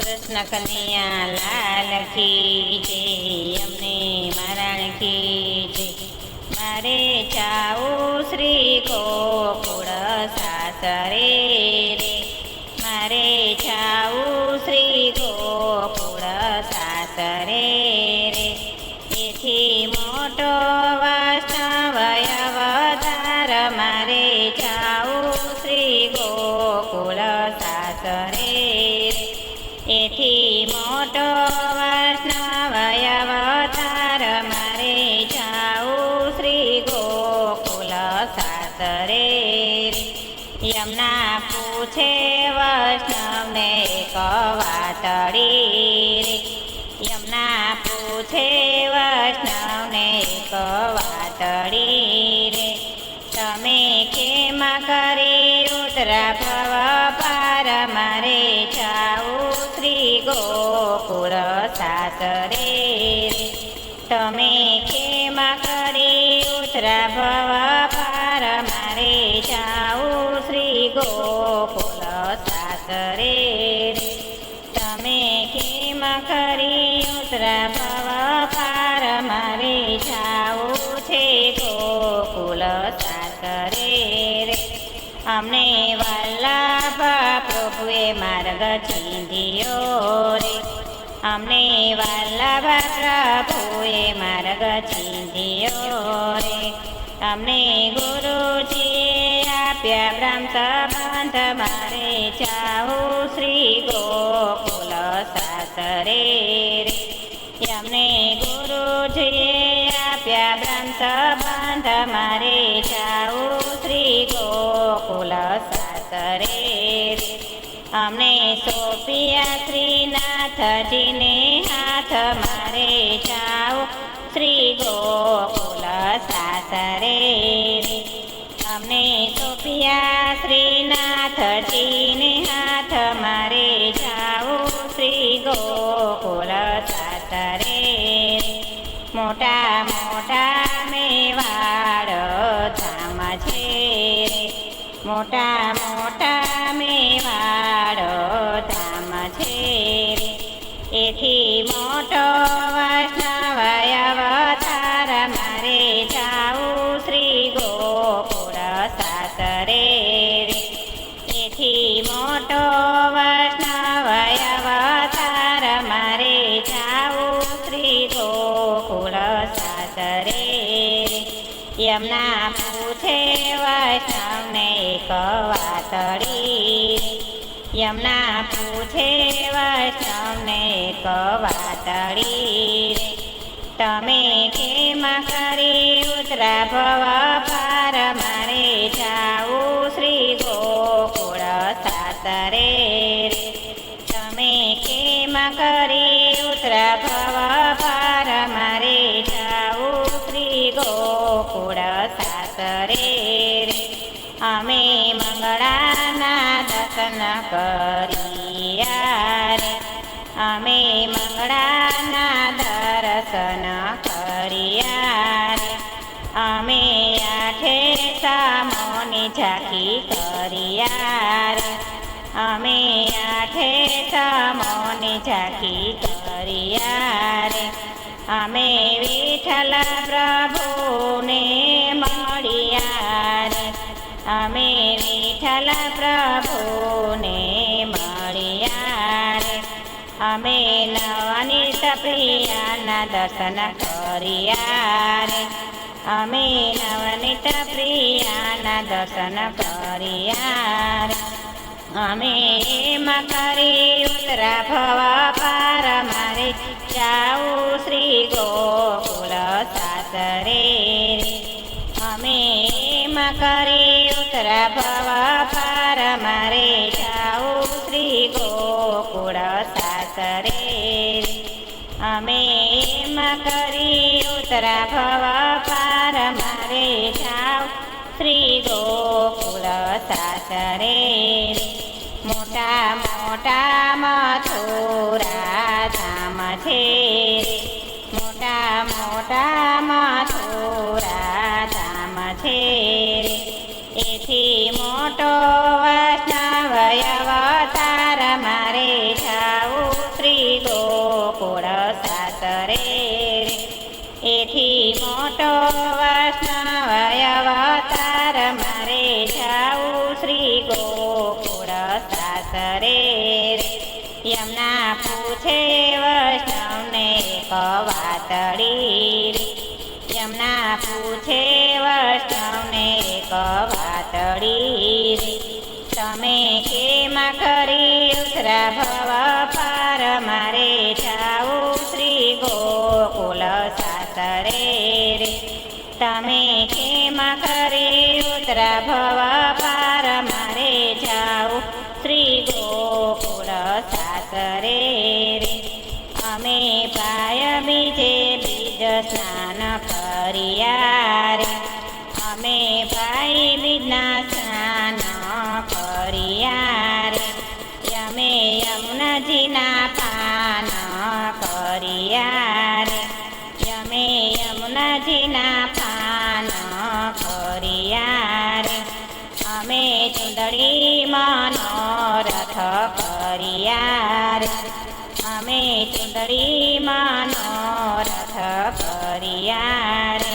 કૃષ્ણ કનૈયા લાલ કી જય, અમને મહારાણ કી જય. મારે જાવું શ્રી ગોકુળ સાસરે રે, મારે જાવું શ્રી ગોકુળ સાસરે રે. એથી મોટો વૈષ્ણવ અવતાર, મારે જાવું શ્રી ગોકુળ સાસરે રે. એથી મોટો વૈષ્ણવ અવતાર, મારે જાવું શ્રી ગોકુળ સાસરે રે. યમુના પૂછે વૈષ્ણવને કવાતડી રે, યમુના પૂછે વૈષ્ણવને કવાતડી રે. તમે કેમ કરી ઉતરા ભવ પાર, મારે જાવું શ્રી ગોકુળ સાસરે રે. તમે કેમ કરી ઉતરા ભવ પાર, મારે જાવું શ્રી ગોકુળ સાસરે રે. તમે કેમ કરી ઉતરા ભવ પાર, મારે જાવું છે ગોકુળ સાસરે રે. અમને વલ્લભ પ્રભુએ માર્ગ ચીંધ્યો રે, અમને વલ્લભ પ્રભુએ માર્ગ ચીંધ્યો રે. અમને ગુરુજીએ આપ્યા બ્રહ્મ સંબંધ, મારે જાવું શ્રી ગોકુળ સાસરે રે. અમને ગુરુજીએ આપ્યા બ્રહ્મ સંબંધ, મારે જાવું શ્રી ગોકુળ સાસરે રે. અમને સોંપ્યા શ્રીનાથજીને હાથ, મારે જાવું શ્રી ગોકુળ સાસરે રે. અમને સોંપ્યા શ્રીનાથજીને હાથ, મારે જાવું શ્રી ગોકુળ સાસરે રે. મોટા મોટા મેવાડ ધામ છે રે, મોટા મોટા મેવાડ ધામ છે રે. એથી મોટો વૈષ્ણવ અવતાર, મારે જાવું શ્રી ગોકુળ સાસરે રે. એથી મોટો વૈષ્ણવ અવતાર, મારે જાવું શ્રી ગોકુળ સાસરે રે. યમુના પૂછે વૈષ્ણવને કવાતડી, યમુના પૂછે વૈષ્ણવને કવાતડી રે. તમે કેમ કરી ઉતરા ભવ પાર, મારે જાવું શ્રી ગોકુળ સાસરે રે. તમે કેમ કરી ઉતરા ભવ પાર, મારે જાવું શ્રી ગોકુળ સાસરે રે. અમે મંગળાના દર્શન કર્યા રે, અમે મંગળાના દર્શન કર્યા રે. અમે આઠે સામોની ઝાંખી કર્યા રે, અમે આઠે સામોની ઝાંખી કર્યા રે. અમે વિઠ્ઠલ પ્રભુને મળ્યા રે, અમે વિઠ્ઠલ પ્રભુને મળ્યા રે. અમે નવનીત પ્રિયાના દર્શન કર્યા રે, અમે નવનીત પ્રિયાના દર્શન કર્યા રે. અમે એમ કરી ઉતરા ભવ પાર, મારે જાવું શ્રી ગોકુળ સાસરે રે. અમે એમ કરી ઉતરા ભવ પાર, મારે જાવું શ્રી ગોકુળ સાસરે રે. અમે એમ કરી ઉતરા ભવ પાર, મારે જાવું શ્રી ગોકુળ સાસરે રે. મોટા મોટા મથુરા ધામ છે રે, મોટા મોટા મથુરા ધામ છે રે. એથી મોટો વૈષ્ણવ અવતાર, મારે જાવું સાસરે રે યમુના પૂછે વૈષ્ણવને એક વાતડી રે યમુના પૂછે વૈષ્ણવને એક વાતડી રે તમે કેમ કરી ઉતરા ભવ પાર મારે જાવું શ્રી ગોકુલ સાસરે રે તમે કેમ કરી ઉતરા ભવ પાર મારે જાવું શ્રી ગોકુળ સાસરે રે અમે પાય બીજે બીજ સ્નાન કર્યા રે અમે ભાઈ બીજના સ્નાન કર્યા રે અમે યમુનાજીના પાન કર્યા રે અમે યમુનાજીના પાન કર્યા રે અમે ચુંદડી મનોરથ કર્યા રે અમે ચુંદડી મનોરથ કર્યા રે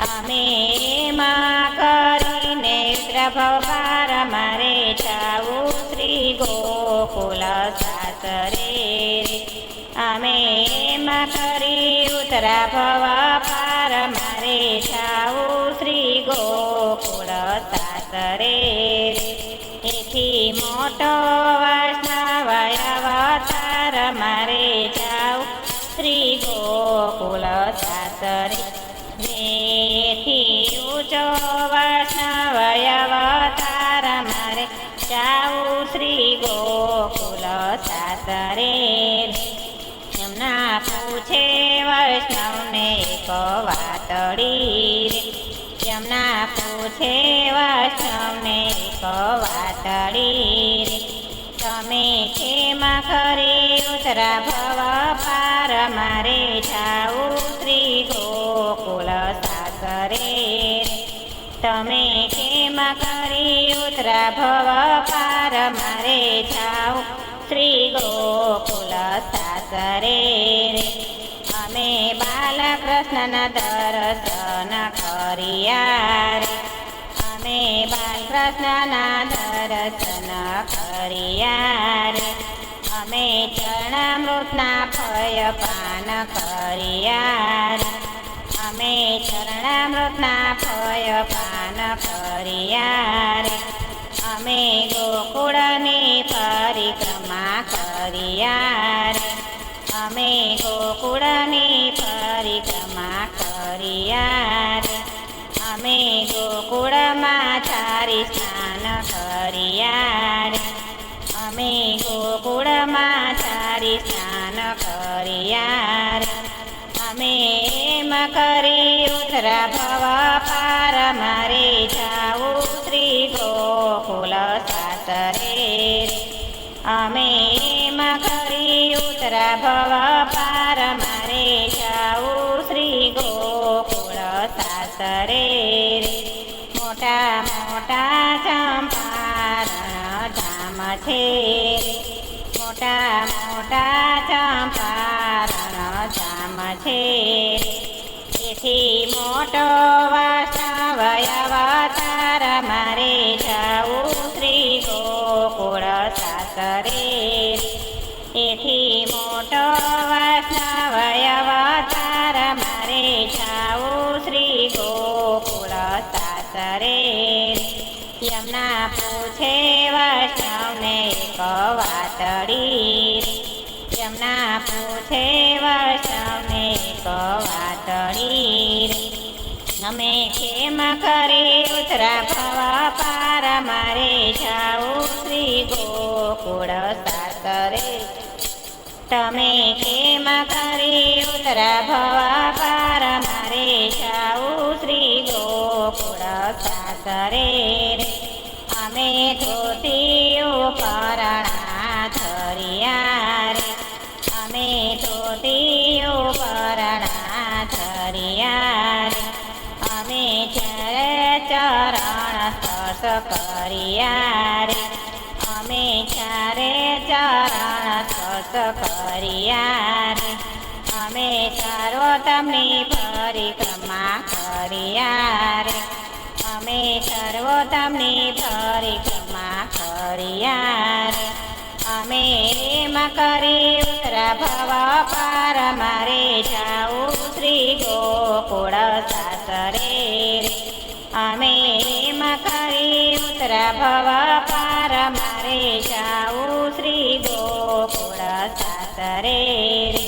અમે એમાં કરીને પ્રભવ પાર મારે જાવું શ્રી ગોકુલ સાસરે રે અમે એમાં કરી ઉતરા ભવ પાર મારે જાવું શ્રી ગોકુળ સાસરે રે એથી મોટો વૈષ્ણવ અવતાર મારે જાવું શ્રી ગોકુલ સાસરે જેથી ઊંચો વૈષ્ણવ અવતાર મારે જાવું શ્રી ગોકુલ સાસરે યમુના પૂછે વૈષ્ણવને એક વાતડી રે યમુના પૂછે વૈષ્ણવને એક વાતડી રે તમે કેમ કરી ઉતરા ભવ પાર મારે જાવું શ્રી ગોકુલ સાસરે રે તમે કેમ કરી ઉતરા ભવ પાર મારે જાવું શ્રી ગોકુલ સાસરે રે અમે બાલકૃષ્ણના દર્શન કર્યા રે અમે બાલકૃષ્ણના દર્શન કર્યા રે અમે ચરણામૃતના ફય પાન કર્યા રે અમે ચરણામૃતના ફય પાન કર્યા રે અમે ગોકુળની પરિક્રમા કર્યા રે અમે ગોકુળની પરિક્રમા કર્યા રે અમે ગોકુળમાં ચારી સ્નાન કર્યા રે અમે ગોકુળમાં ચારી સ્નાન કર્યા રે અમે એમ કરી ઉતરા ભવ પાર મારે જાવું શ્રી ગોકુલ સાસરે રે અમે એમ કરી ઉતરા ભવ પાર મારે જાવું શ્રી ગોકુળ સાસરે રે મોટા મોટા ચંપારણ ધામ છે રે મોટા મોટા ચંપારણ ધામ છે રે એથી મોટો વૈષ્ણવ અવતાર મારે જાવું શ્રી ગોકુળ સાસરે રે એથી મોટો વૈષ્ણવ અવતાર મારે જાવું શ્રી ગોકુળ સાસરે રે યમુના પૂછે વૈષ્ણવને એક વાતડી રે યમુના પૂછે વૈષ્ણવને એક વાતડી રે અમે કેમ કરી ઉતરા ભવ પાર મારે જાવું શ્રી ગોકુળ સાસરે રે તમે કેમ કરી ઉતરા ભવ પાર મારે જાવું શ્રી ગોકુળ સાસરે રે અમે ધોતીઓ પરણા ધરિયા રે અમે ધોતીઓ પરણા ધરિયા રે અમે ચરણ સ્પર્શ કર્યા રે અમે ચારે ચરણ સ્પર્શ કર્યા રે અમે સર્વોત્તમની પરિક્રમા કર્યા રે અમે સર્વોત્તમની પરિક્રમા કર્યા રે અમે એમ કરી ઉતરા ભવ પાર મારે જાવું શ્રી ગોકુળ સાસરે રે અમે એમ કરી ઉતરા ભવ પાર મારે જાવું શ્રી ગોકુળ સાસરે રે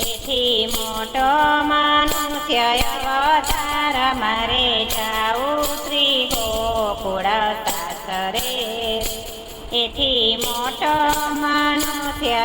એથી મોટો મનુષ્ય અવતાર મારે જાવું શ્રી ગોકુળ સાસરે રે એથી મોટો મનુષ્ય